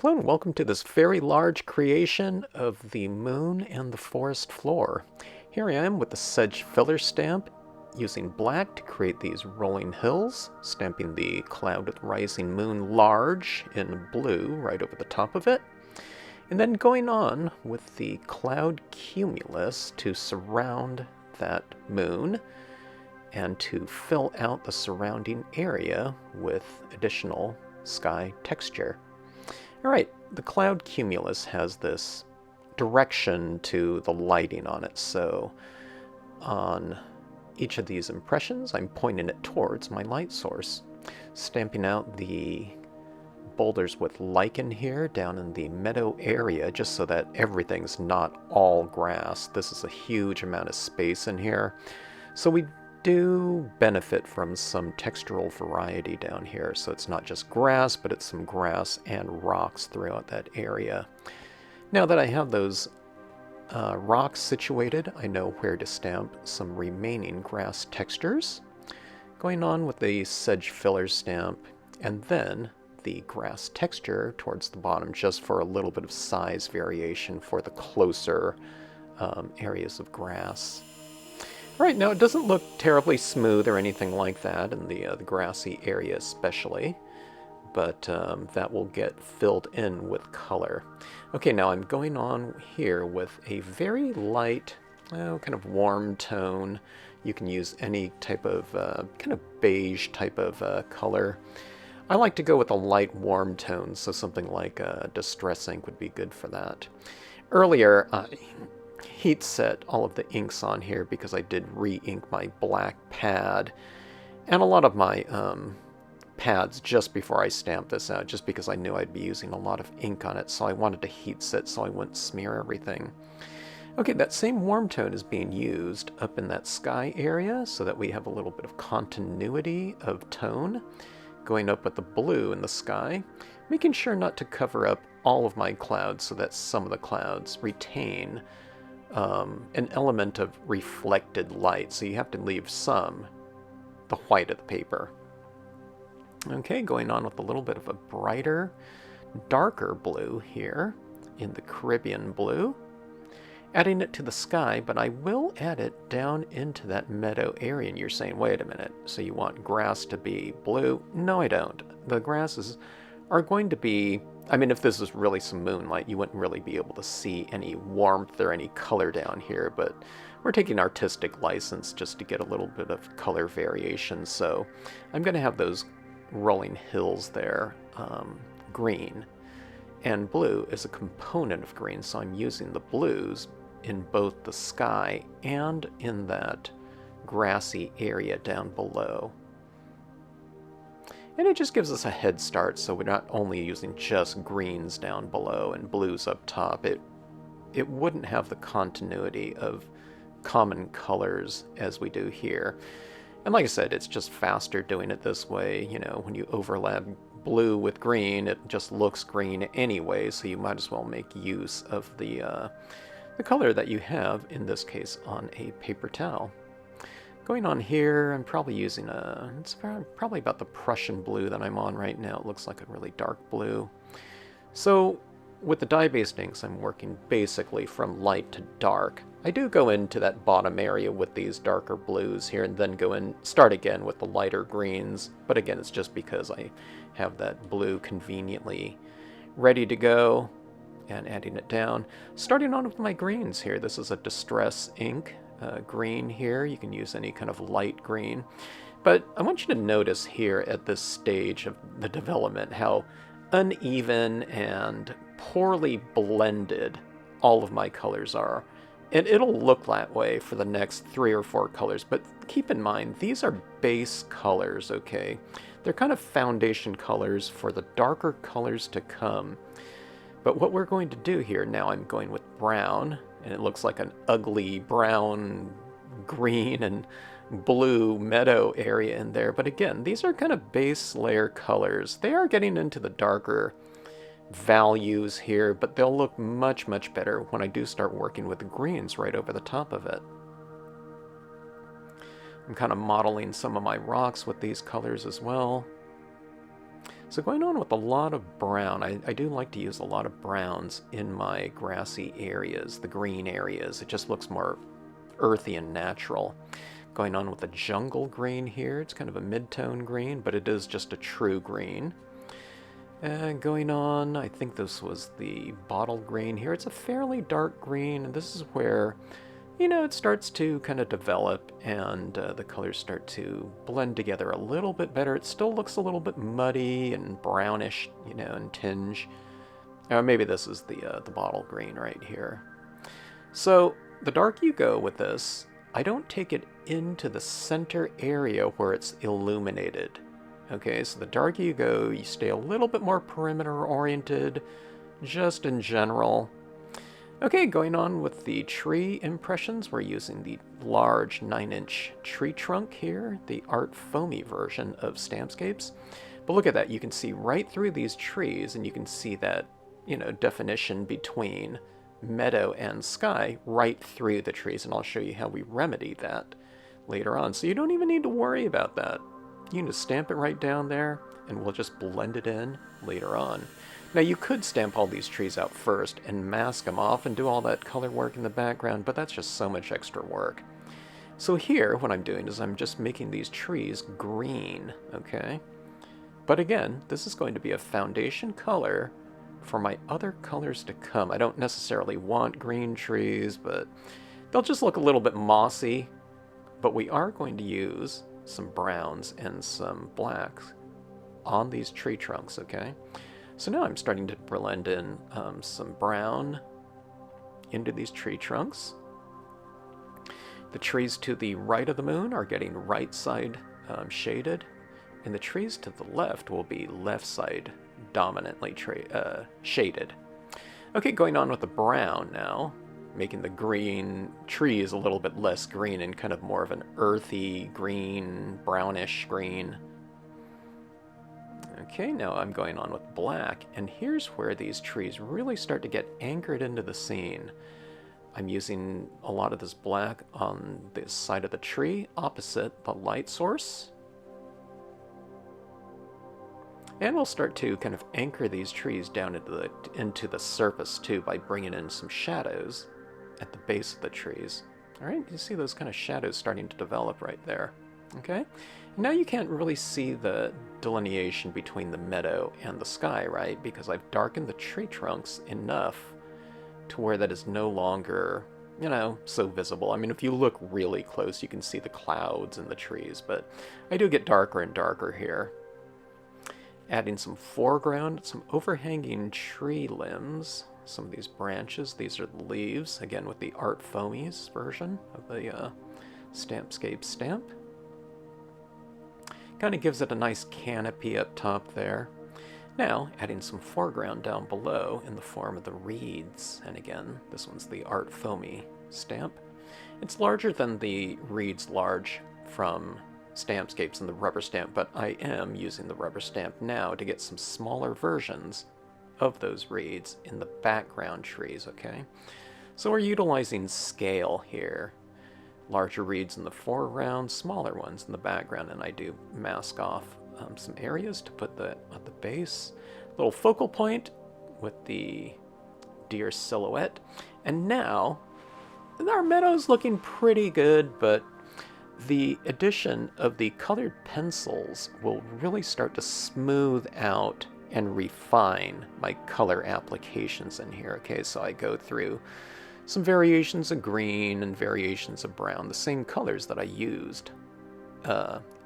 Hello and welcome to this very large creation of the moon and the forest floor. Here I am with the SEDGE filler stamp, using black to create these rolling hills, stamping the cloud with rising moon large in blue right over the top of it, and then going on with the cloud cumulus to surround that moon and to fill out the surrounding area with additional sky texture. Alright, the cloud cumulus has this direction to the lighting on it, so on each of these impressions I'm pointing it towards my light source. Stamping out the boulders with lichen here down in the meadow area just so that everything's not all grass. This is a huge amount of space in here, so we do benefit from some textural variety down here. So it's not just grass, but it's some grass and rocks throughout that area. Now that I have those rocks situated, I know where to stamp some remaining grass textures. Going on with the SEDGE filler stamp, and then the grass texture towards the bottom, just for a little bit of size variation for the closer areas of grass. Right, now it doesn't look terribly smooth or anything like that in the grassy area especially, but that will get filled in with color. Okay, now I'm going on here with a very light, kind of warm tone. You can use any type of kind of beige type of color. I like to go with a light warm tone, so something like Distress ink would be good for that. Earlier, heat set all of the inks on here because I did re-ink my black pad and a lot of my pads just before I stamped this out, just because I knew I'd be using a lot of ink on it, so I wanted to heat set so I wouldn't smear everything. Okay, that same warm tone is being used up in that sky area so that we have a little bit of continuity of tone going up with the blue in the sky, making sure not to cover up all of my clouds so that some of the clouds retain an element of reflected light, so you have to leave some the white of the paper. Okay, going on with a little bit of a brighter, darker blue here in the Caribbean blue. Adding it to the sky, but I will add it down into that meadow area. And you're saying, wait a minute, so you want grass to be blue? No, I don't. The grasses are going to be, I mean, if this is really some moonlight, you wouldn't really be able to see any warmth or any color down here, but we're taking artistic license just to get a little bit of color variation, so I'm going to have those rolling hills there green, and blue is a component of green, so I'm using the blues in both the sky and in that grassy area down below. And it just gives us a head start, so we're not only using just greens down below and blues up top. It wouldn't have the continuity of common colors as we do here. And like I said, it's just faster doing it this way. You know, when you overlap blue with green, it just looks green anyway, so you might as well make use of the color that you have, in this case, on a paper towel. Going on here, I'm probably using it's probably about the Prussian blue that I'm on right now. It looks like a really dark blue. So with the dye-based inks, I'm working basically from light to dark. I do go into that bottom area with these darker blues here and then start again with the lighter greens. But again, it's just because I have that blue conveniently ready to go and adding it down. Starting on with my greens here. This is a Distress ink. Green here. You can use any kind of light green. But I want you to notice here at this stage of the development how uneven and poorly blended all of my colors are. And it'll look that way for the next 3 or 4 colors, but keep in mind, these are base colors, okay? They're kind of foundation colors for the darker colors to come. But what we're going to do here, now I'm going with brown, and it looks like an ugly brown, green, and blue meadow area in there. But again, these are kind of base layer colors. They are getting into the darker values here, but they'll look much, much better when I do start working with the greens right over the top of it. I'm kind of modeling some of my rocks with these colors as well. So going on with a lot of brown, I do like to use a lot of browns in my grassy areas, the green areas. It just looks more earthy and natural. Going on with a jungle green here. It's kind of a mid-tone green, but it is just a true green. And going on, I think this was the bottle green here. It's a fairly dark green, and this is where, you know, it starts to kind of develop and the colors start to blend together a little bit better. It still looks a little bit muddy and brownish, you know, in tinge. Maybe this is the bottle green right here. So the darker you go with this, I don't take it into the center area where it's illuminated. Okay, so the darker you go, you stay a little bit more perimeter oriented, just in general. Okay, going on with the tree impressions, we're using the large 9-inch tree trunk here, the Art Foamy version of Stampscapes. But look at that, you can see right through these trees, and you can see that, you know, definition between meadow and sky right through the trees, and I'll show you how we remedy that later on. So you don't even need to worry about that. You can just stamp it right down there, and we'll just blend it in later on. Now you could stamp all these trees out first and mask them off and do all that color work in the background, but that's just so much extra work. So here, what I'm doing is I'm just making these trees green, okay? But again, this is going to be a foundation color for my other colors to come. I don't necessarily want green trees, but they'll just look a little bit mossy. But we are going to use some browns and some blacks on these tree trunks, okay? So now I'm starting to blend in some brown into these tree trunks. The trees to the right of the moon are getting right side shaded, and the trees to the left will be left side dominantly shaded. Okay, going on with the brown now, making the green trees a little bit less green and kind of more of an earthy green, brownish green. Okay, now I'm going on with black, and here's where these trees really start to get anchored into the scene. I'm using a lot of this black on the side of the tree opposite the light source. And we'll start to kind of anchor these trees down into the surface too by bringing in some shadows at the base of the trees. All right, you see those kind of shadows starting to develop right there. Okay, now you can't really see the delineation between the meadow and the sky, right? Because I've darkened the tree trunks enough to where that is no longer, you know, so visible. I mean, if you look really close, you can see the clouds and the trees, but I do get darker and darker here. Adding some foreground, some overhanging tree limbs, some of these branches. These are the leaves, again with the Art Foamies version of the Stampscapes stamp. Kind of gives it a nice canopy up top there. Now, adding some foreground down below in the form of the reeds. And again, this one's the Art Foamy stamp. It's larger than the reeds large from Stampscapes and the rubber stamp, but I am using the rubber stamp now to get some smaller versions of those reeds in the background trees, okay? So we're utilizing scale here. Larger reeds in the foreground, smaller ones in the background, and I do mask off some areas to put at the base. Little focal point with the deer silhouette. And now, our meadow's looking pretty good, but the addition of the colored pencils will really start to smooth out and refine my color applications in here. Okay, so I go through some variations of green and variations of brown, the same colors that I used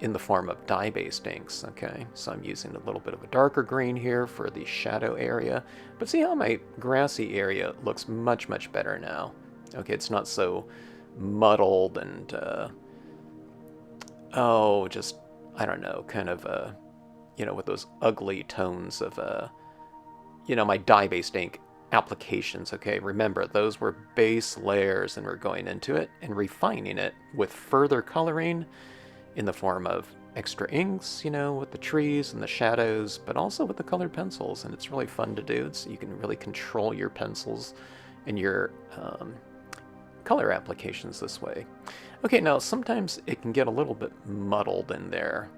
in the form of dye-based inks. Okay, so I'm using a little bit of a darker green here for the shadow area, but see how my grassy area looks much, much better now. Okay, it's not so muddled and just, I don't know, kind of, you know, with those ugly tones of, you know, my dye-based ink applications, okay? Remember, those were base layers, and we're going into it and refining it with further coloring in the form of extra inks, you know, with the trees and the shadows, but also with the colored pencils, and it's really fun to do. You can really control your pencils and your color applications this way. Okay, now sometimes it can get a little bit muddled in there.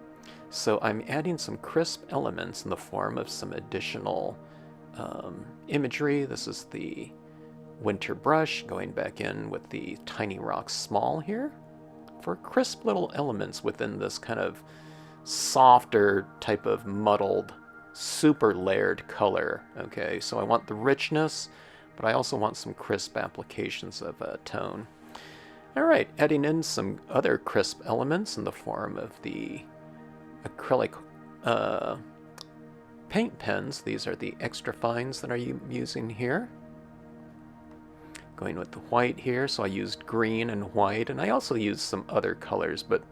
So I'm adding some crisp elements in the form of some additional imagery. This is the winter brush, going back in with the tiny rock small here for crisp little elements within this kind of softer type of muddled, super layered color. Okay, so I want the richness, but I also want some crisp applications of tone. All right, adding in some other crisp elements in the form of the acrylic paint pens. These are the extra fines that I'm using here. Going with the white here, so I used green and white, and I also used some other colors, but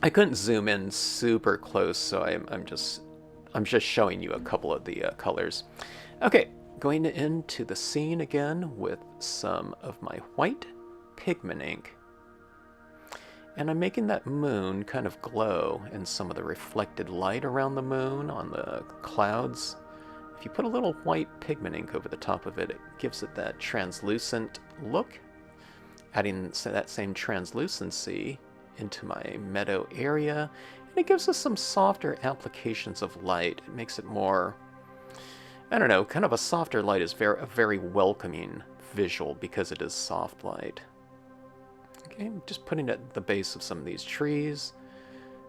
I couldn't zoom in super close, so I'm just showing you a couple of the colors. Okay, going into the scene again with some of my white pigment ink. And I'm making that moon kind of glow in some of the reflected light around the moon on the clouds. If you put a little white pigment ink over the top of it, it gives it that translucent look. Adding that same translucency into my meadow area, and it gives us some softer applications of light. It makes it more, I don't know, kind of a softer light is a very welcoming visual because it is soft light. Okay, just putting it at the base of some of these trees,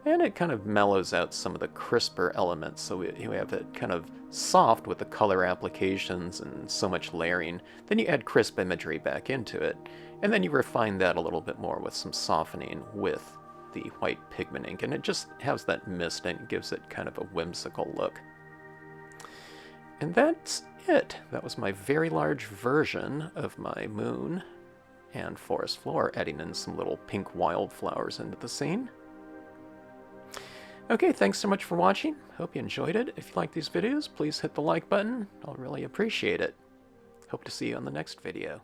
and it kind of mellows out some of the crisper elements, so we have it kind of soft with the color applications and so much layering. Then you add crisp imagery back into it, and then you refine that a little bit more with some softening with the white pigment ink, and it just has that mist and gives it kind of a whimsical look. And that's it. That was my very large version of my moon and forest floor, adding in some little pink wildflowers into the scene. Okay, thanks so much for watching. Hope you enjoyed it. If you like these videos, please hit the like button. I'll really appreciate it. Hope to see you on the next video.